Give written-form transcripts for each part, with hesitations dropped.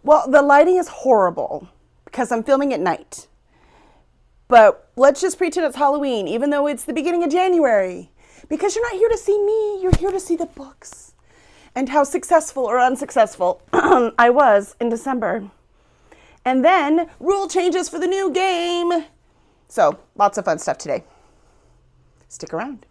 Well, the lighting is horrible because I'm filming at night. But let's just pretend it's Halloween, even though it's the beginning of January. Because you're not here to see me, you're here to see the books. And how successful or unsuccessful I was in December. And then rule changes for the new game. So lots of fun stuff today. Stick around.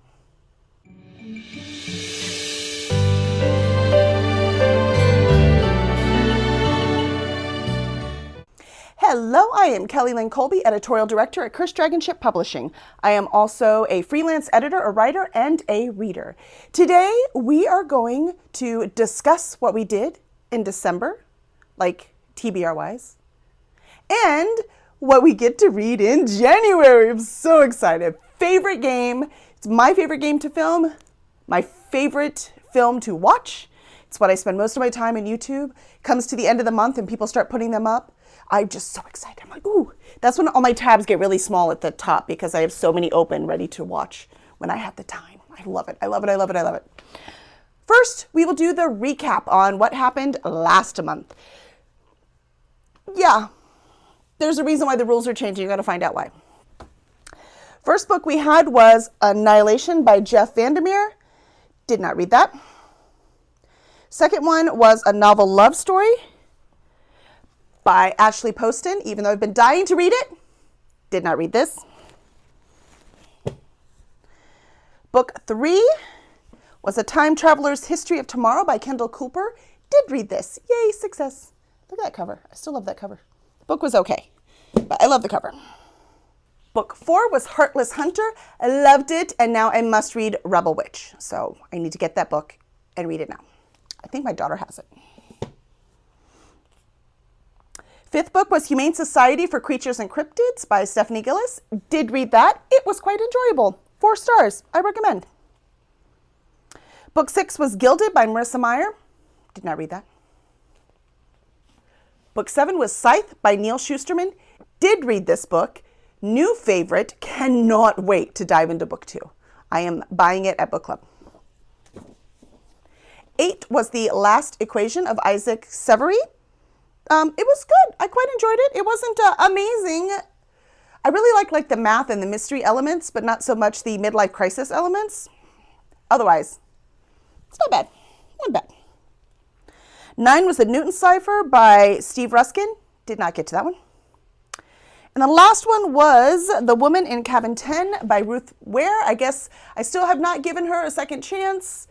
Hello, I am Kelly Lynn Colby, Editorial Director at Cursed Dragon Ship Publishing. I am also a freelance editor, a writer, and a reader. Today, we are going to discuss what we did in December, like TBR-wise, and what we get to read in January. I'm so excited. Favorite game. It's my favorite game to film, my favorite film to watch. It's what I spend most of my time in YouTube. Comes to the end of the month and people start putting them up. I'm just so excited. I'm like, ooh. That's when all my tabs get really small at the top because I have so many open ready to watch when I have the time. I love it. I love it. I love it. I love it. First, we will do the recap on what happened last month. Yeah, there's a reason why the rules are changing. You got to find out why. First book we had was Annihilation by Jeff Vandermeer. Did not read that. Second one was a novel love story by Ashley Poston, even though I've been dying to read it. Did not read this. Book 3 was A Time Traveler's History of Tomorrow by Kendall Cooper. Did read this. Yay, success. Look at that cover. I still love that cover. The book was okay, but I love the cover. Book 4 was Heartless Hunter. I loved it, and now I must read Rebel Witch. So I need to get that book and read it now. I think my daughter has it. Fifth book was Humane Society for Creatures and Cryptids by Stephanie Gillis. Did read that. It was quite enjoyable. 4 stars. I recommend. Book 6 was Gilded by Marissa Meyer. Did not read that. Book 7 was Scythe by Neil Shusterman. Did read this book. New favorite. Cannot wait to dive into book 2. I am buying it at book club. 8 was The Last Equation of Isaac Severy. It was good. I quite enjoyed it. It wasn't amazing. I really like the math and the mystery elements, but not so much the midlife crisis elements. Otherwise, it's not bad. Not bad. 9 was The Newton Cipher by Steve Ruskin. Did not get to that one. And the last one was The Woman in Cabin 10 by Ruth Ware. I guess I still have not given her a second chance.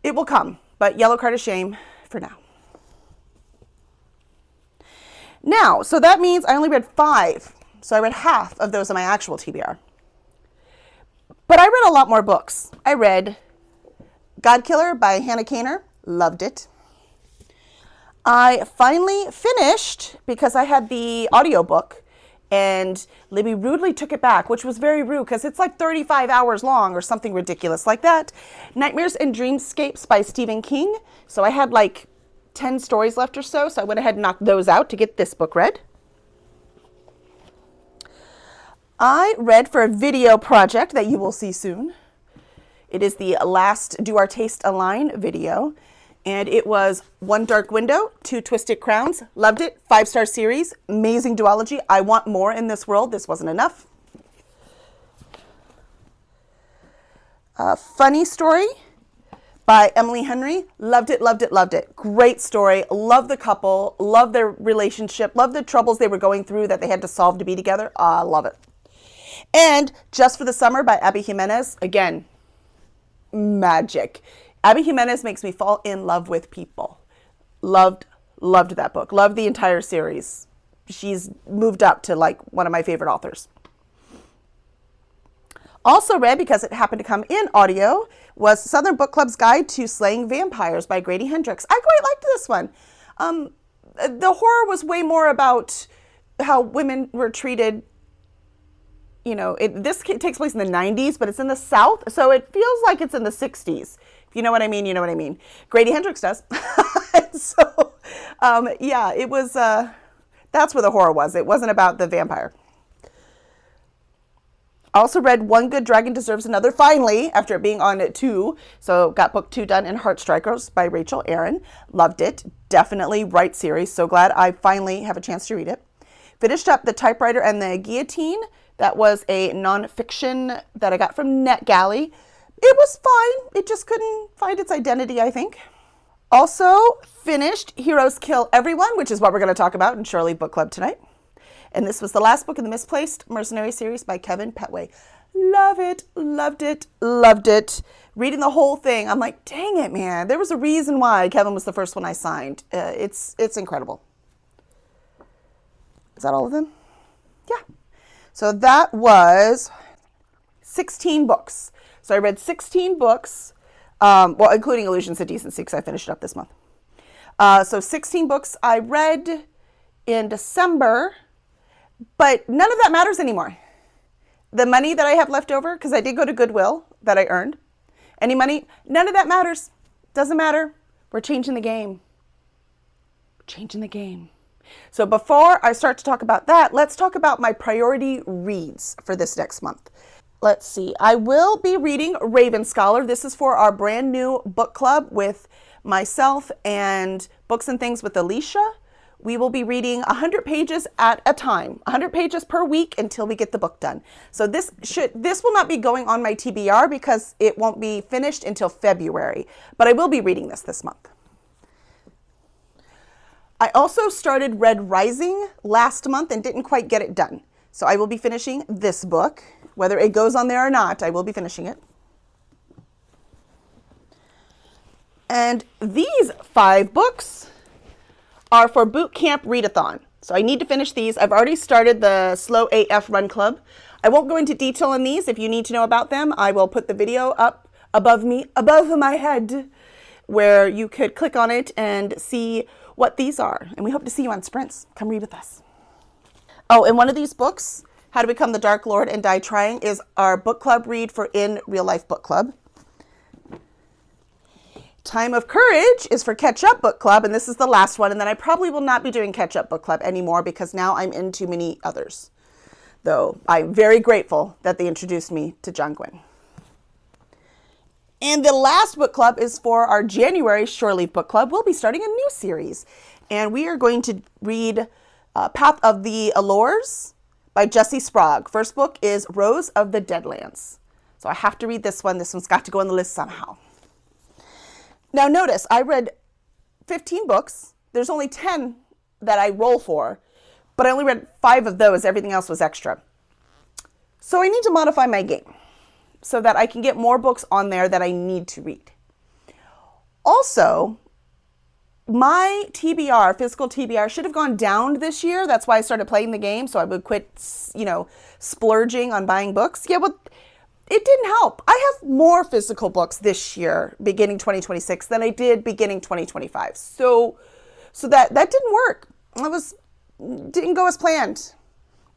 It will come, but yellow card of shame for now. Now, so that means I only read 5. So I read half of those in my actual TBR. But I read a lot more books. I read Godkiller by Hannah Kaner. Loved it. I finally finished, because I had the audiobook, and Libby rudely took it back, which was very rude because it's like 35 hours long or something ridiculous like that. Nightmares and Dreamscapes by Stephen King. So I had like 10 stories left or so I went ahead and knocked those out to get this book read. I read for a video project that you will see soon. It is the last Do Our Taste Align video, and it was One Dark Window, Two Twisted Crowns. Loved it. 5-star series. Amazing duology. I want more in this world. This wasn't enough. Funny Story by Emily Henry. Loved it, loved it, loved it. Great story. Love the couple. Love their relationship. Love the troubles they were going through that they had to solve to be together. Love it. And Just for the Summer by Abby Jimenez. Again, magic. Abby Jimenez makes me fall in love with people. Loved that book. Loved the entire series. She's moved up to like one of my favorite authors. Also read, because it happened to come in audio, was Southern Book Club's Guide to Slaying Vampires by Grady Hendrix. I quite liked this one. The horror was way more about how women were treated. You know, this takes place in the 90s, but it's in the South, so it feels like it's in the 60s. If you know what I mean, you know what I mean. Grady Hendrix does. So, yeah, it was, that's where the horror was. It wasn't about the vampire. I also read One Good Dragon Deserves Another, finally, after it being on at 2. So got book 2 done in Heartstrikers by Rachel Aaron. Loved it. Definitely right series. So glad I finally have a chance to read it. Finished up The Typewriter and the Guillotine. That was a nonfiction that I got from NetGalley. It was fine. It just couldn't find its identity, I think. Also finished Heroes Kill Everyone, which is what we're going to talk about in Shirley Book Club tonight. And this was the last book in the Misplaced Mercenary series by Kevin Petway. Love it, loved it, loved it. Reading the whole thing, I'm like, dang it, man. There was a reason why Kevin was the first one I signed. It's incredible. Is that all of them? Yeah. So that was 16 books. So I read 16 books, well, including Illusions of Decency, because I finished it up this month. So 16 books I read in December. But none of that matters anymore. The money that I have left over, because I did go to Goodwill that I earned, any money, none of that matters. Doesn't matter. We're changing the game. Changing the game. So before I start to talk about that, let's talk about my priority reads for this next month. Let's see. I will be reading Raven Scholar. This is for our brand new book club with myself and Books and Things with Alicia. We will be reading 100 pages at a time, 100 pages per week until we get the book done. So this will not be going on my TBR because it won't be finished until February, but I will be reading this month. I also started Red Rising last month and didn't quite get it done. So I will be finishing this book. Whether it goes on there or not, I will be finishing it. And these 5 books are for Boot Camp Readathon. So I need to finish these. I've already started the Slow AF Run Club. I won't go into detail on these. If you need to know about them, I will put the video up above my head, where you could click on it and see what these are. And we hope to see you on Sprints. Come read with us. Oh, and one of these books, How to Become the Dark Lord and Die Trying, is our book club read for In Real Life Book Club. Time of Courage is for Catch Up Book Club, and this is the last one, and then I probably will not be doing Catch Up Book Club anymore because now I'm in too many others. Though I'm very grateful that they introduced me to John Gwynne. And the last book club is for our January Shore Leave Book Club. We'll be starting a new series, and we are going to read Path of the Allures by Jesse Sprague. First book is Rose of the Deadlands. So I have to read this one. This one's got to go on the list somehow. Now notice, I read 15 books. There's only 10 that I roll for, but I only read 5 of those. Everything else was extra. So I need to modify my game so that I can get more books on there that I need to read. Also, my TBR, physical TBR, should have gone down this year. That's why I started playing the game, so I would quit, splurging on buying books. Yeah, well, it didn't help. I have more physical books this year, beginning 2026, than I did beginning 2025. So that didn't work. Didn't go as planned.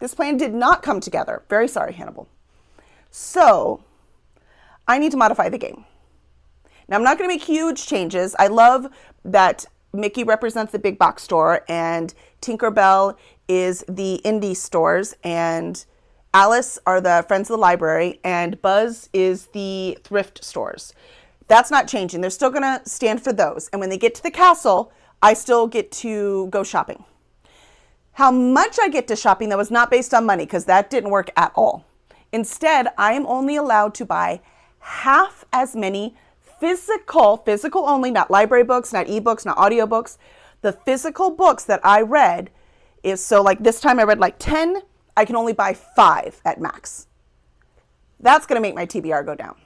This plan did not come together. Very sorry, Hannibal. So I need to modify the game. Now, I'm not going to make huge changes. I love that Mickey represents the big box store, and Tinkerbell is the indie stores, and Alice are the Friends of the Library, and Buzz is the thrift stores. That's not changing. They're still going to stand for those. And when they get to the castle, I still get to go shopping. How much I get to shopping, that was not based on money, because that didn't work at all. Instead, I am only allowed to buy half as many physical only, not library books, not ebooks, not audiobooks. The physical books that I read is, so like this time I read like 10, I can only buy 5 at max. That's going to make my TBR go down.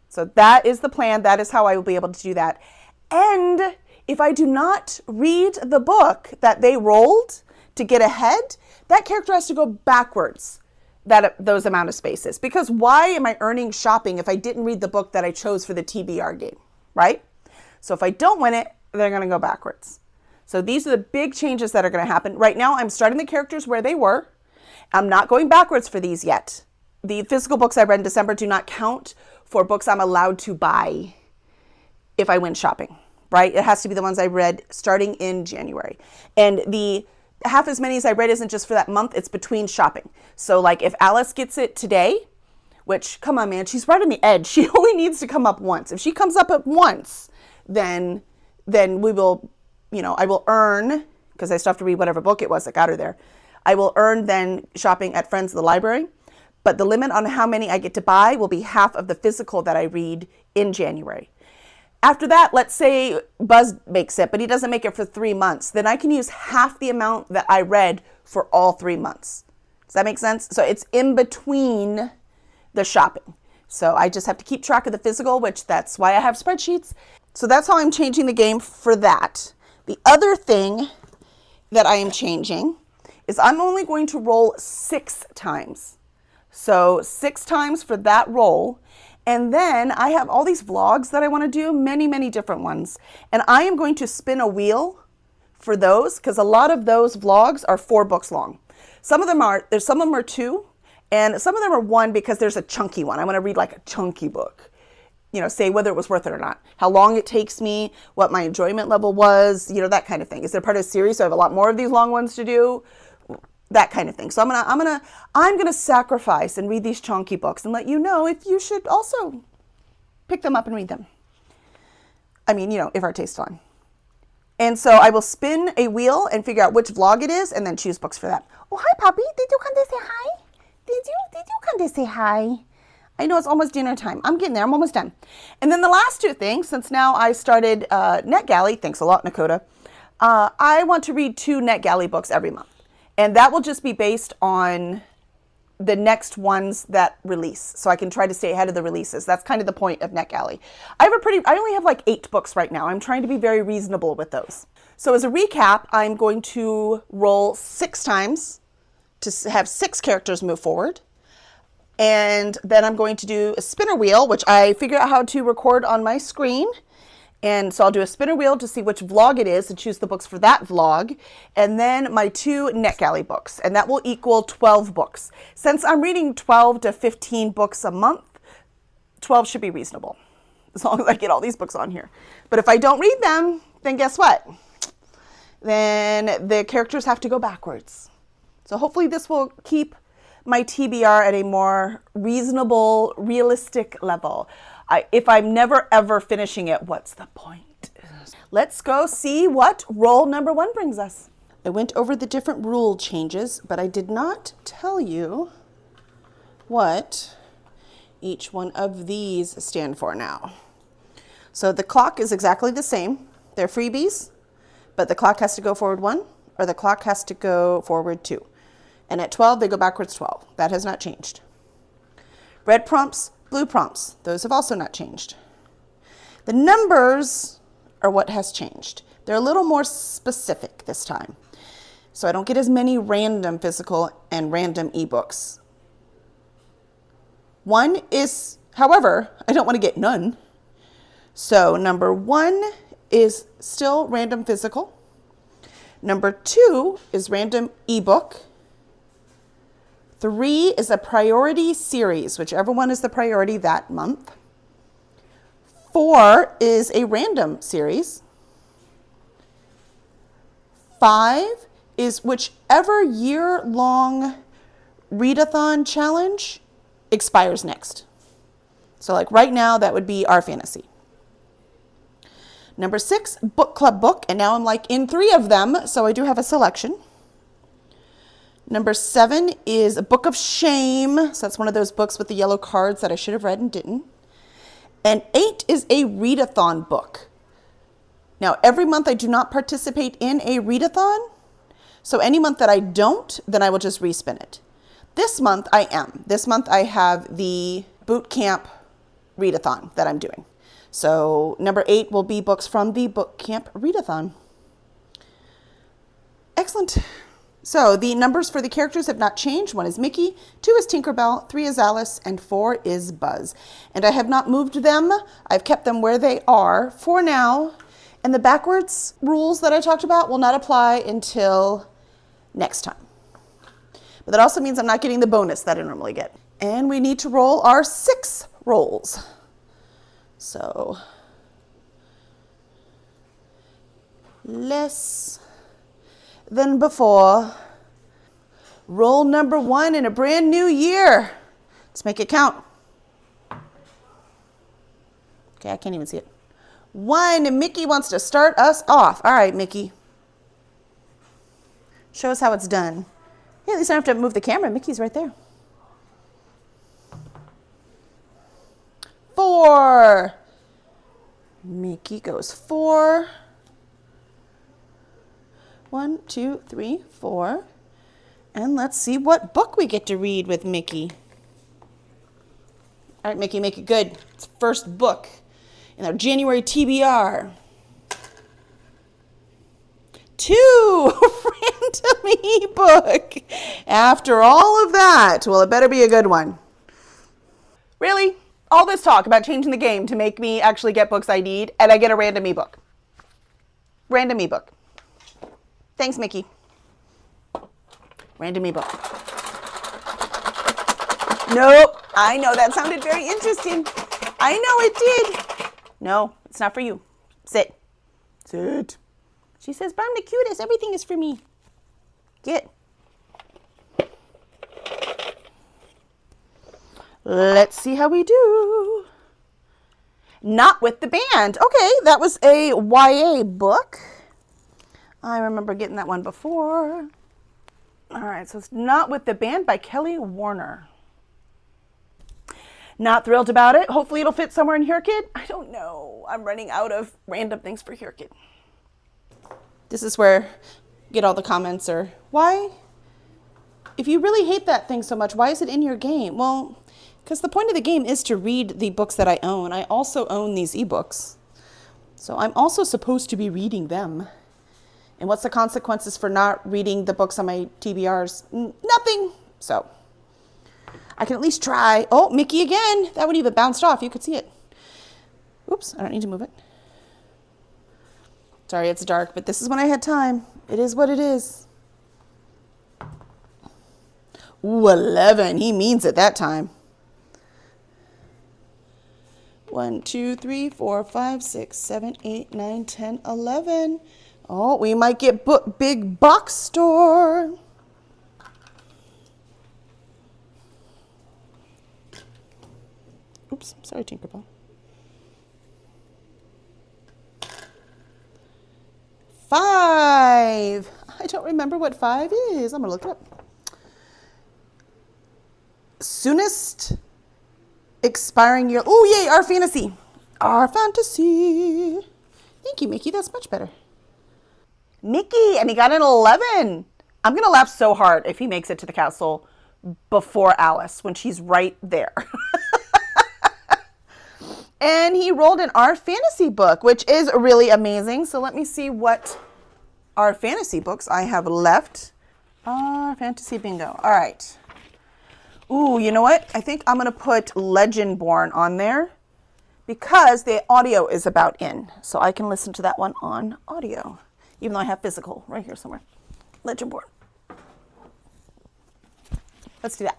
So that is the plan. That is how I will be able to do that. And if I do not read the book that they rolled to get ahead, that character has to go backwards those amount of spaces. Because why am I earning shopping if I didn't read the book that I chose for the TBR game, right? So if I don't win it, they're going to go backwards. So these are the big changes that are going to happen. Right now, I'm starting the characters where they were. I'm not going backwards for these yet. The physical books I read in December do not count for books I'm allowed to buy if I win shopping, right? It has to be the ones I read starting in January. And the half as many as I read isn't just for that month, it's between shopping. So like if Alice gets it today, which, come on, man, she's right on the edge. She only needs to come up once. If she comes up at once, then we will, I will earn, because I still have to read whatever book it was that got her there. I will earn then shopping at Friends of the Library. But the limit on how many I get to buy will be half of the physical that I read in January. After that, let's say Buzz makes it, but he doesn't make it for 3 months. Then I can use half the amount that I read for all 3 months. Does that make sense? So it's in between the shopping. So I just have to keep track of the physical, which that's why I have spreadsheets. So that's how I'm changing the game for that. The other thing that I am changing is I'm only going to roll 6 times. So 6 times for that roll. And then I have all these vlogs that I want to do, many, many different ones. And I am going to spin a wheel for those, because a lot of those vlogs are 4 books long. Some of them are 2, and some of them are 1 because there's a chunky one. I want to read like a chunky book. Say whether it was worth it or not, how long it takes me, what my enjoyment level was, that kind of thing. Is it part of a series? So I have a lot more of these long ones to do, that kind of thing. So I'm gonna sacrifice and read these chunky books and let you know if you should also pick them up and read them. I mean, if our taste's on. And so I will spin a wheel and figure out which vlog it is and then choose books for that. Oh, hi, Poppy. Did you come to say hi? Did you come to say hi? I know it's almost dinner time. I'm getting there. I'm almost done. And then the last 2 things, since now I started NetGalley, thanks a lot, Nakota, I want to read 2 NetGalley books every month. And that will just be based on the next ones that release. So I can try to stay ahead of the releases. That's kind of the point of NetGalley. I only have like 8 books right now. I'm trying to be very reasonable with those. So as a recap, I'm going to roll 6 times to have 6 characters move forward. And then I'm going to do a spinner wheel, which I figure out how to record on my screen. And so I'll do a spinner wheel to see which vlog it is and choose the books for that vlog. And then my 2 NetGalley books, and that will equal 12 books. Since I'm reading 12 to 15 books a month, 12 should be reasonable, as long as I get all these books on here. But if I don't read them, then guess what? Then the characters have to go backwards. So hopefully this will keep my TBR at a more reasonable, realistic level. If I'm never ever finishing it, what's the point? Let's go see what roll number 1 brings us. I went over the different rule changes, but I did not tell you what each one of these stand for now. So the clock is exactly the same. They're freebies, but the clock has to go forward 1 or the clock has to go forward 2. And at 12, they go backwards 12. That has not changed. Red prompts, blue prompts, those have also not changed. The numbers are what has changed. They're a little more specific this time. So I don't get as many random physical and random ebooks. 1 is, however, I don't want to get none. So number 1 is still random physical. Number 2 is random ebook. 3 is a priority series, whichever one is the priority that month. 4 is a random series. 5 is whichever year-long readathon challenge expires next. So like right now, that would be Our Fantasy. Number 6, book club book, and now I'm like in 3 of them, so I do have a selection. Number 7 is a book of shame. So that's one of those books with the yellow cards that I should have read and didn't. And 8 is a readathon book. Now, every month I do not participate in a readathon. So any month that I don't, then I will just respin it. This month I am. This month I have the boot camp readathon that I'm doing. So number 8 will be books from the boot camp readathon. Excellent. So the numbers for the characters have not changed. 1 is Mickey, 2 is Tinkerbell, 3 is Alice, and 4 is Buzz. And I have not moved them. I've kept them where they are for now. And the backwards rules that I talked about will not apply until next time. But that also means I'm not getting the bonus that I normally get. And we need to roll our 6 rolls. So than before. Roll number 1 in a brand new year. Let's make it count. Okay, I can't even see it. 1, Mickey wants to start us off. All right, Mickey. Show us how it's done. Hey, at least I don't have to move the camera. Mickey's right there. 4. Mickey goes 4. 1, 2, 3, 4. And let's see what book we get to read with Mickey. All right, Mickey, make it good. It's first book in our January TBR. 2, random ebook. After all of that, well, it better be a good one. Really? All this talk about changing the game to make me actually get books I need, and I get a random ebook. Random ebook. Thanks, Mickey. Random ebook. Nope. I know that sounded very interesting. I know it did. No, it's not for you. Sit. Sit. She says, but I'm the cutest. Everything is for me. Get. Let's see how we do. Not with the band. Okay, that was a YA book. I remember getting that one before. All right, so it's Not with the Band by Kelly Warner. Not thrilled about it. Hopefully it'll fit somewhere in Here Kid. I don't know. I'm running out of random things for Here Kid. This is where you get all the comments or, why? If you really hate that thing so much, why is it in your game? Well, because the point of the game is to read the books that I own. I also own these ebooks. So I'm also supposed to be reading them. And what's the consequences for not reading the books on my TBRs? Nothing. So I can at least try. Oh, Mickey again. That one even bounced off. You could see it. Oops, I don't need to move it. Sorry, it's dark, but this is when I had time. It is what it is. Ooh, 11. He means it that time. 1, 2, 3, 4, 5, 6, 7, 8, 9, 10, 11. Oh, we might get big box store. Oops, sorry, Tinkerbell. 5. I don't remember what 5 is. I'm going to look it up. Soonest expiring year. Oh, yay, our fantasy. Our fantasy. Thank you, Mickey. That's much better. Mickey, and he got an 11. I'm going to laugh so hard if he makes it to the castle before Alice when she's right there. And he rolled an Our Fantasy book, which is really amazing. So let me see what Our Fantasy books I have left. Our Fantasy bingo. All right. Ooh, you know what? I think I'm going to put Legendborn on there because the audio is about in. So I can listen to that one on audio, even though I have physical right here somewhere. Legendborn. Let's do that.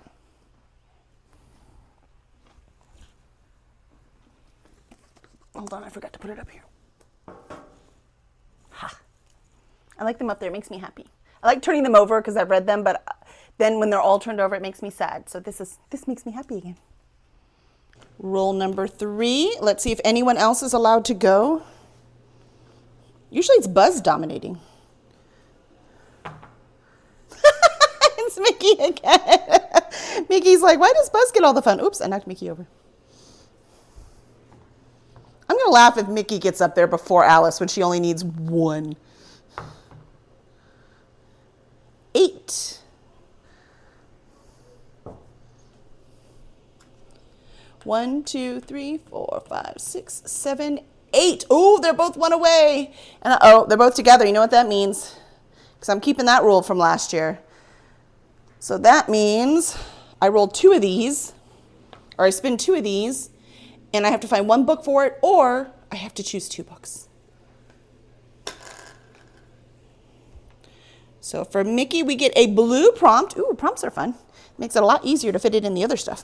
Hold on, I forgot to put it up here. Ha. I like them up there. It makes me happy. I like turning them over because I've read them, but then when they're all turned over, it makes me sad. So this makes me happy again. Roll number 3. Let's see if anyone else is allowed to go. Usually it's Buzz dominating. It's Mickey again. Mickey's like, why does Buzz get all the fun? Oops, I knocked Mickey over. I'm going to laugh if Mickey gets up there before Alice when she only needs 1. 8. 1, 2, 3, 4, 5, 6, 7, 8. Oh, they're both 1 away. And they're both together. You know what that means? Because I'm keeping that rule from last year. So that means I roll 2 of these, or I spin 2 of these, and I have to find 1 book for it, or I have to choose 2 books. So for Mickey, we get a blue prompt. Ooh, prompts are fun. Makes it a lot easier to fit it in the other stuff.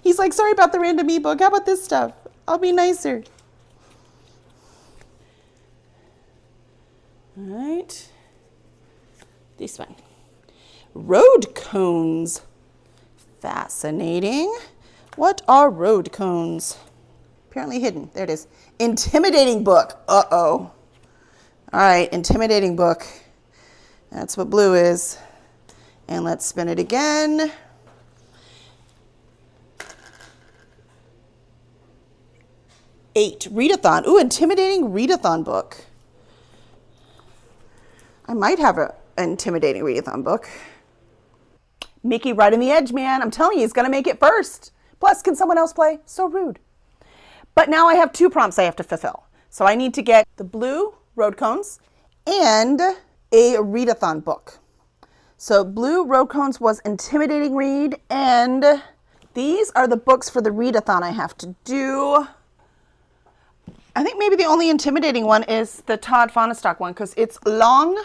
He's like, sorry about the random ebook. How about this stuff? I'll be nicer. All right. This one. Road cones. Fascinating. What are road cones? Apparently hidden. There it is. Intimidating book. Uh-oh. All right, intimidating book. That's what blue is. And let's spin it again. Eight, readathon. Ooh, intimidating readathon book. I might have an intimidating readathon book. Mickey right on the edge, man. I'm telling you, he's going to make it first. Plus, can someone else play? So rude. But now I have 2 prompts I have to fulfill. So I need to get the blue road cones and a readathon book. So blue road cones was intimidating read, and these are the books for the readathon I have to do. I think maybe the only intimidating one is the Todd Fonestock one because it's long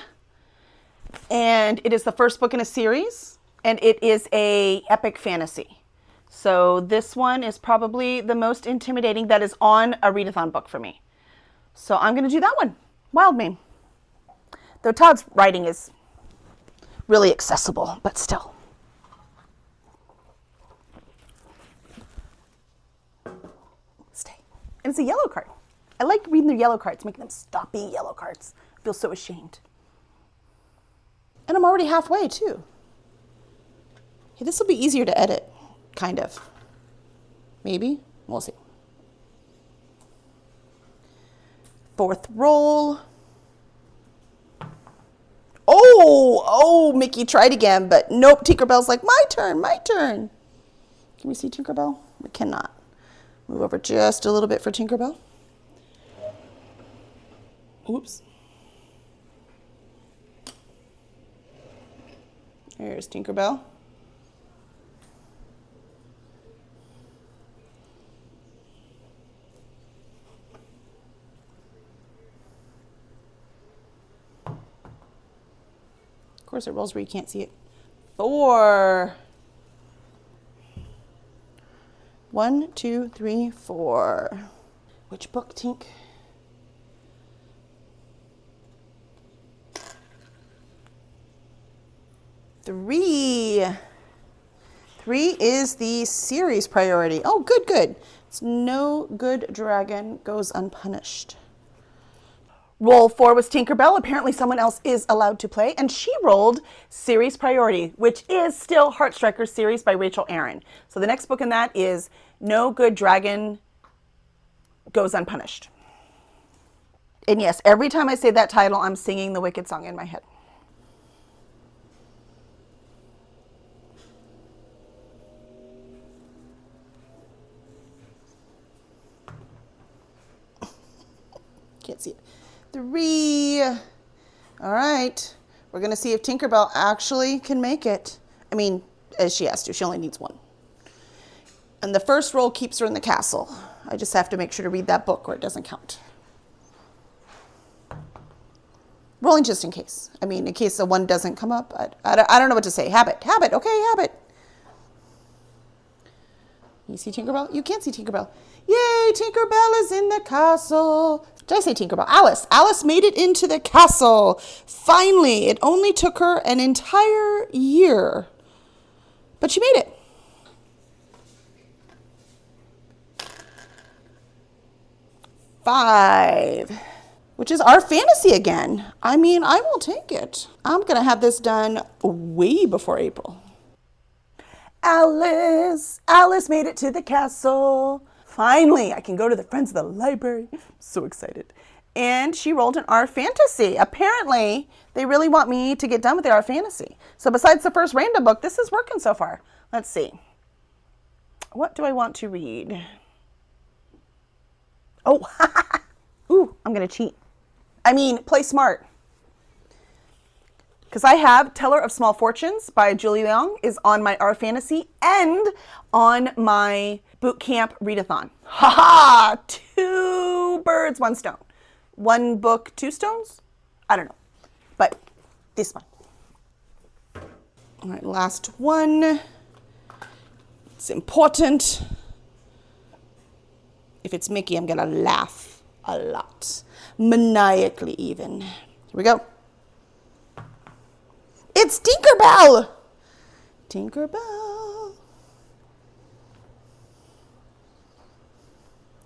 and it is the first book in a series and it is a epic fantasy. So this one is probably the most intimidating that is on a readathon book for me. So I'm going to do that one. Wildmane. Though Todd's writing is really accessible, but still. Stay. And it's a yellow card. I like reading their yellow cards, making them stop being yellow cards. I feel so ashamed. And I'm already halfway, too. Hey, this will be easier to edit, kind of. Maybe. We'll see. 4th roll. Oh, Mickey tried again, but nope. Tinkerbell's like, my turn. Can we see Tinkerbell? We cannot. Move over just a little bit for Tinkerbell. Oops. There's Tinkerbell. Of course, it rolls where you can't see it. 4. 1, 2, 3, 4. Which book, Tink? Three is the series priority. Oh, good. It's No Good Dragon Goes Unpunished. Roll 4 was Tinkerbell. Apparently someone else is allowed to play, and she rolled series priority, which is still Heartstriker series by Rachel Aaron. So the next book in that is No Good Dragon Goes Unpunished. And yes, every time I say that title, I'm singing the Wicked song in my head. Can't see it. 3. All right. We're going to see if Tinkerbell actually can make it. I mean, as she has to. She only needs 1. And the first roll keeps her in the castle. I just have to make sure to read that book or it doesn't count. Rolling just in case. I mean, in case the 1 doesn't come up. I don't know what to say. Habit. Okay, habit. You see Tinkerbell? You can't see Tinkerbell. Yay, Tinkerbell is in the castle. Did I say Tinkerbell? Alice. Alice made it into the castle. Finally, it only took her an entire year. But she made it. Five, which is our fantasy again. I mean, I will take it. I'm going to have this done way before April. Alice made it to the castle. Finally, I can go to the Friends of the Library. I'm so excited. And she rolled an R Fantasy. Apparently, they really want me to get done with the R Fantasy. So besides the first random book, this is working so far. Let's see. What do I want to read? Oh, ooh, I'm going to cheat. I mean, play smart. Because I have Teller of Small Fortunes by Julie Leong is on my R Fantasy and on my boot camp readathon. Ha ha! 2 birds, 1 stone. 1 book, 2 stones? I don't know. But this one. All right, last one. It's important. If it's Mickey, I'm going to laugh a lot. Maniacally even. Here we go. It's Tinkerbell! Tinkerbell.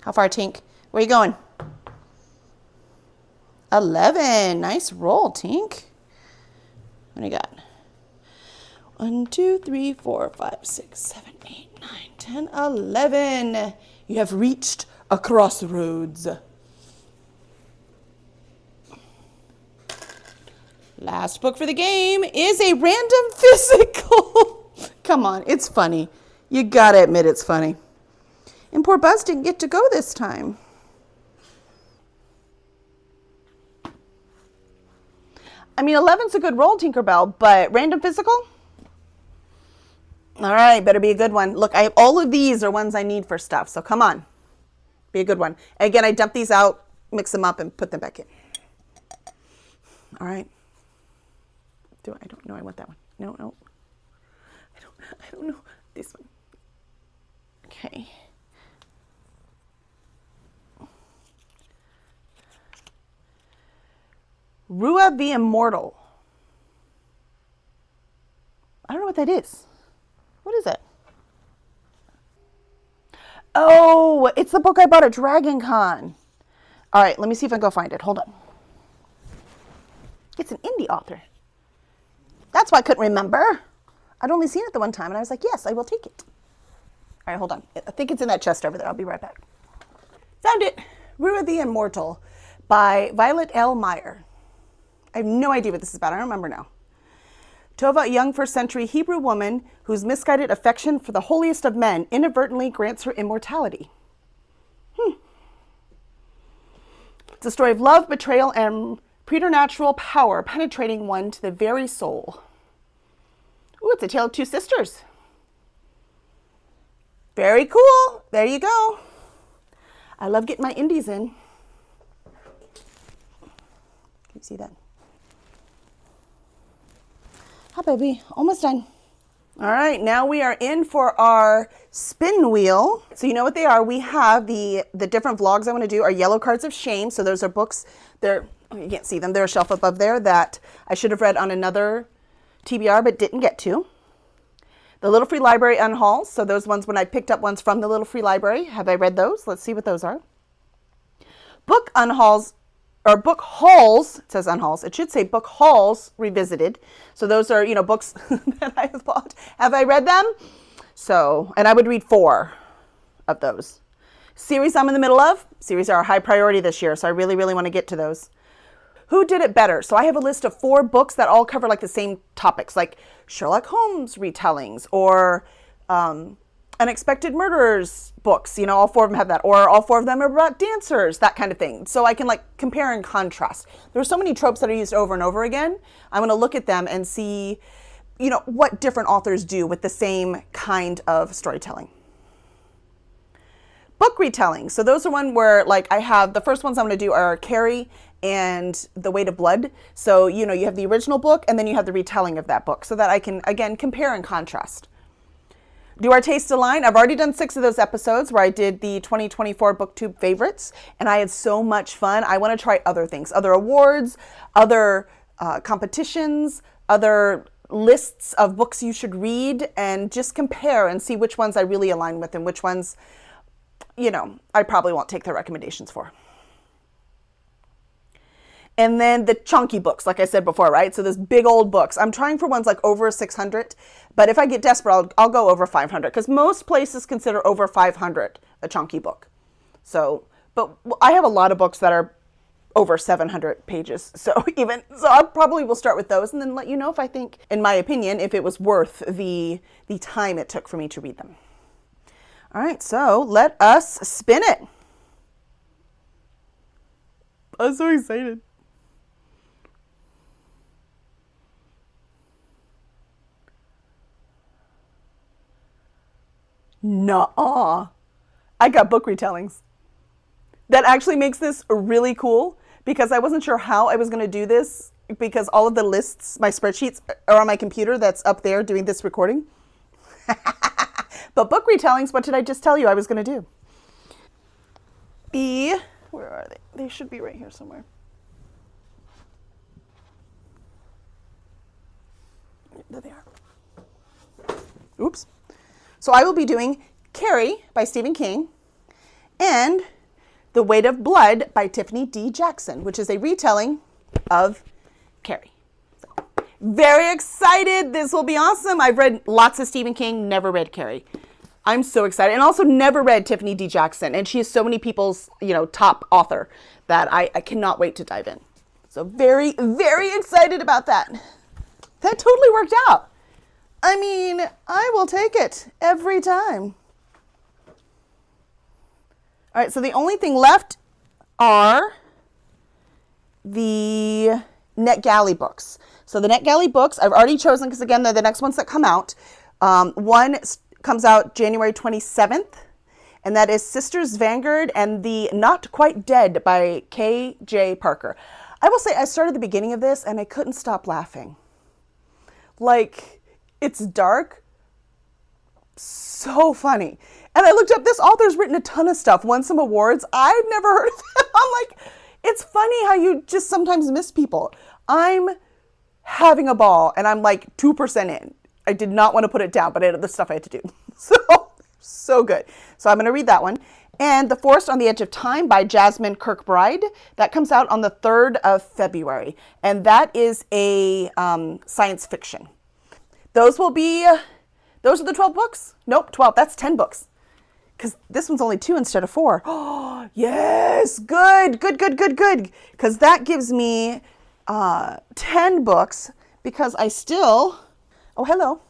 How far, Tink? Where you going? 11. Nice roll, Tink. What do you got? 1, 2, 3, 4, 5, 6, 7, 8, 9, 10, 11. You have reached a crossroads. Last book for the game is a random physical. Come on, it's funny. You gotta admit it's funny. And poor Buzz didn't get to go this time. I mean, 11's a good roll, Tinkerbell, but random physical? All right, better be a good one. Look, all of these are ones I need for stuff, so come on. Be a good one. Again, I dump these out, mix them up, and put them back in. All right. I don't know. I want that one. No. I don't know. This one. Okay. Rua the Immortal. I don't know what that is. What is it? Oh, it's the book I bought at Dragon Con. All right, let me see if I can go find it. Hold on. It's an indie author. That's why I couldn't remember. I'd only seen it the one time, and I was like, yes, I will take it. All right, hold on. I think it's in that chest over there. I'll be right back. Found it. Rua the Immortal by Violet L. Meyer. I have no idea what this is about. I don't remember now. Tova, a young first-century Hebrew woman whose misguided affection for the holiest of men inadvertently grants her immortality. It's a story of love, betrayal, and preternatural power penetrating one to the very soul. Ooh, it's a tale of two sisters. Very cool. There you go. I love getting my indies in. Can you see that? Hi, baby. Almost done. All right, now we are in for our spin wheel. So you know what they are. We have the different vlogs I want to do are Yellow Cards of Shame. So those are books. You can't see them. They're a shelf above there that I should have read on another TBR but didn't get to. The Little Free Library unhauls. So those ones when I picked up ones from the Little Free Library. Have I read those? Let's see what those are. Book unhauls. Or book hauls, it says unhauls. It should say book hauls revisited. So those are, books that I have bought. Have I read them? So, and I would read 4 of those. Series I'm in the middle of. Series are a high priority this year, so I really, really want to get to those. Who did it better? So I have a list of 4 books that all cover like the same topics, like Sherlock Holmes retellings or Unexpected Murderers books, all 4 of them have that, or all 4 of them are about dancers, that kind of thing. So I can like compare and contrast. There are so many tropes that are used over and over again. I'm going to look at them and see, what different authors do with the same kind of storytelling. Book retelling. So those are one where like I have, the first ones I'm going to do are Carrie and The Weight of Blood. So, you have the original book and then you have the retelling of that book so that I can, again, compare and contrast. Do our taste align? I've already done 6 of those episodes where I did the 2024 BookTube favorites, and I had so much fun. I want to try other things, other awards, other competitions, other lists of books you should read, and just compare and see which ones I really align with and which ones, I probably won't take their recommendations for. And then the chunky books, like I said before, right? So those big old books. I'm trying for ones like over 600, but if I get desperate, I'll go over 500 because most places consider over 500 a chunky book. So, but I have a lot of books that are over 700 pages. So I probably will start with those and then let you know if I think, in my opinion, if it was worth the time it took for me to read them. All right, so let us spin it. I'm so excited. Nuh-uh. I got book retellings. That actually makes this really cool because I wasn't sure how I was going to do this because all of the lists, my spreadsheets are on my computer that's up there doing this recording. But book retellings, what did I just tell you I was going to do? Where are they? They should be right here somewhere. Oops. So I will be doing Carrie by Stephen King and The Weight of Blood by Tiffany D. Jackson, which is a retelling of Carrie. So, very excited. This will be awesome. I've read lots of Stephen King, never read Carrie. I'm so excited. And also never read Tiffany D. Jackson. And she is so many people's, top author that I cannot wait to dive in. So very, very excited about that. That totally worked out. I mean, I will take it every time. All right, so the only thing left are the NetGalley books. So the NetGalley books, I've already chosen because, again, they're the next ones that come out. One comes out January 27th, and that is Sisters Vanguard and the Not Quite Dead by K.J. Parker. I will say I started the beginning of this, and I couldn't stop laughing. Like, it's dark, so funny. And I looked up, this author's written a ton of stuff, won some awards. I'd never heard of him. I'm like, it's funny how you just sometimes miss people. I'm having a ball, and I'm like 2% in. I did not want to put it down, but I had other stuff I had to do. So good. So I'm going to read that one. And The Forest on the Edge of Time by Jasmine Kirkbride. That comes out on the 3rd of February. And that is a science fiction. Those are the 12 books? Nope, 12. That's 10 books. Because this one's only 2 instead of 4. Oh, yes. Good. Because that gives me 10 books because I still... Oh, hello.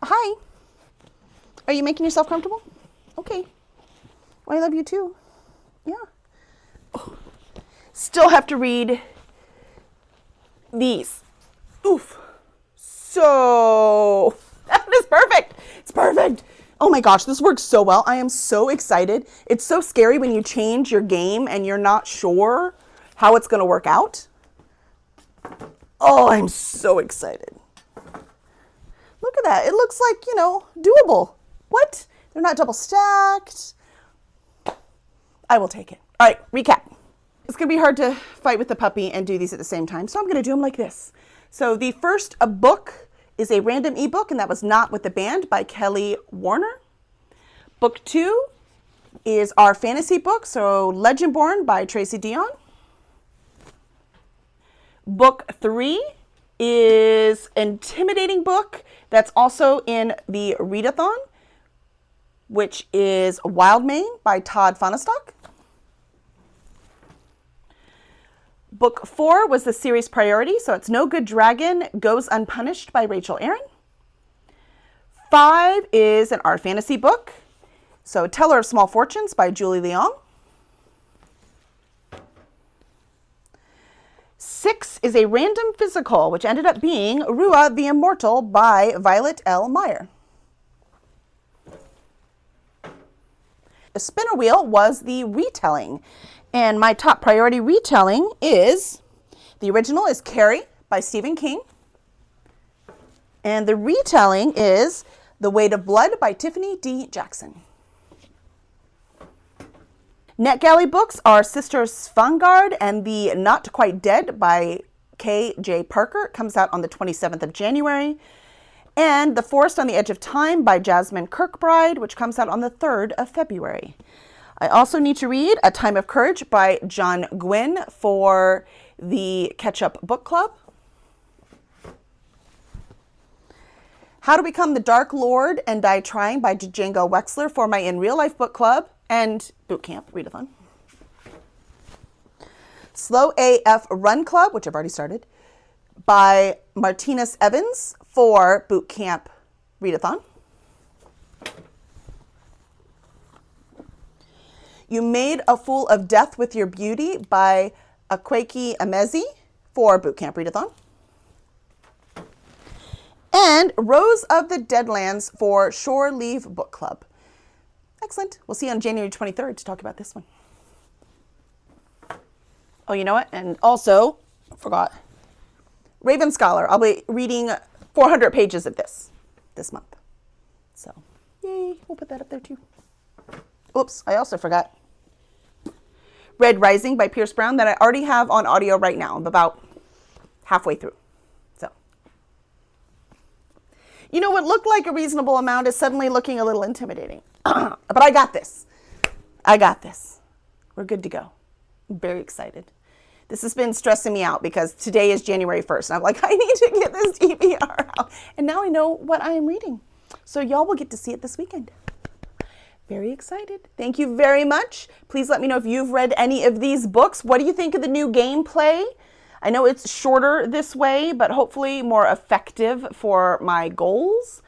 Hi. Are you making yourself comfortable? Okay. Well, I love you too. Yeah. Oh. Still have to read these. Oof. So, that is perfect. It's perfect. Oh my gosh, this works so well. I am so excited. It's so scary when you change your game and you're not sure how it's going to work out. Oh, I'm so excited. Look at that. It looks like, doable. What? They're not double stacked. I will take it. All right, recap. It's going to be hard to fight with the puppy and do these at the same time, so I'm going to do them like this. So the first book is a random ebook, and that was Not With the Band by Kelly Warner. Book 2 is our fantasy book, so Legendborn by Tracy Dion. Book 3 is Intimidating Book that's also in the readathon, which is Wildmane by Todd Fonestock. Book 4 was the series priority, so it's No Good Dragon Goes Unpunished by Rachel Aaron. 5 is an art fantasy book, so Teller of Small Fortunes by Julie Leong. 6 is a random physical, which ended up being Rua the Immortal by Violet L. Meyer. The spinner wheel was the retelling, and my top priority retelling is, the original is Carrie by Stephen King, and the retelling is The Weight of Blood by Tiffany D. Jackson. NetGalley books are Sisters Vanguard and the Not Quite Dead by K.J. Parker. It comes out on the 27th of January. And The Forest on the Edge of Time by Jasmine Kirkbride, which comes out on the 3rd of February. I also need to read A Time of Courage by John Gwynne for the Catch-Up Book Club. How to Become the Dark Lord and Die Trying by Django Wexler for my In Real Life Book Club and Boot Camp Readathon. Slow AF Run Club, which I've already started, by Martinez Evans for Boot Camp Readathon. You Made a Fool of Death with Your Beauty by Akwaeke Emezi for Boot Camp Readathon. And Rose of the Deadlands for Shore Leave Book Club. Excellent. We'll see you on January 23rd to talk about this one. Oh, you know what? And also, I forgot, Raven Scholar. I'll be reading 400 pages of this month. So, yay. We'll put that up there too. Oops, I also forgot Red Rising by Pierce Brown that I already have on audio right now. I'm about halfway through. So, You know, what looked like a reasonable amount is suddenly looking a little intimidating. But I got this. I got this. We're good to go. I'm very excited. This has been stressing me out because today is January 1st. And I'm like, I need to get this TBR out. And now I know what I am reading. So y'all will get to see it this weekend. Very excited. Thank you very much. Please let me know if you've read any of these books. What do you think of the new gameplay? I know it's shorter this way, but hopefully more effective for my goals.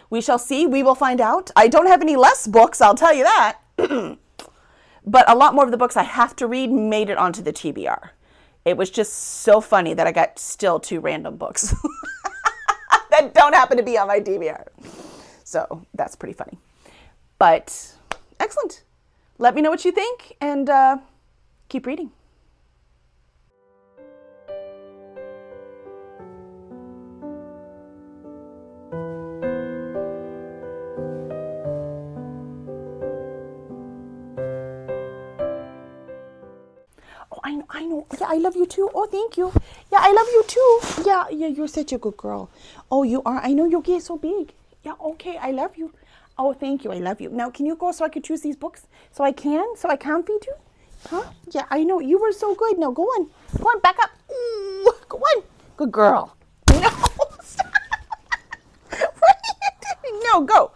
We shall see. We will find out. I don't have any less books, I'll tell you that. But a lot more of the books I have to read made it onto the TBR. It was just so funny that I got still 2 random books that don't happen to be on my TBR. So that's pretty funny. But excellent. Let me know what you think and keep reading. Oh, I know. Yeah, I love you too. Oh, thank you. Yeah, I love you too. Yeah, you're such a good girl. Oh, you are. I know you get so big. Yeah, okay, I love you. Oh, thank you. I love you. Now, can you go so I can choose these books? So I can feed you? Huh? Yeah, I know. You were so good. Now, go on. Go on, back up. Ooh, go on. Good girl. No, stop. What are you doing? No, go.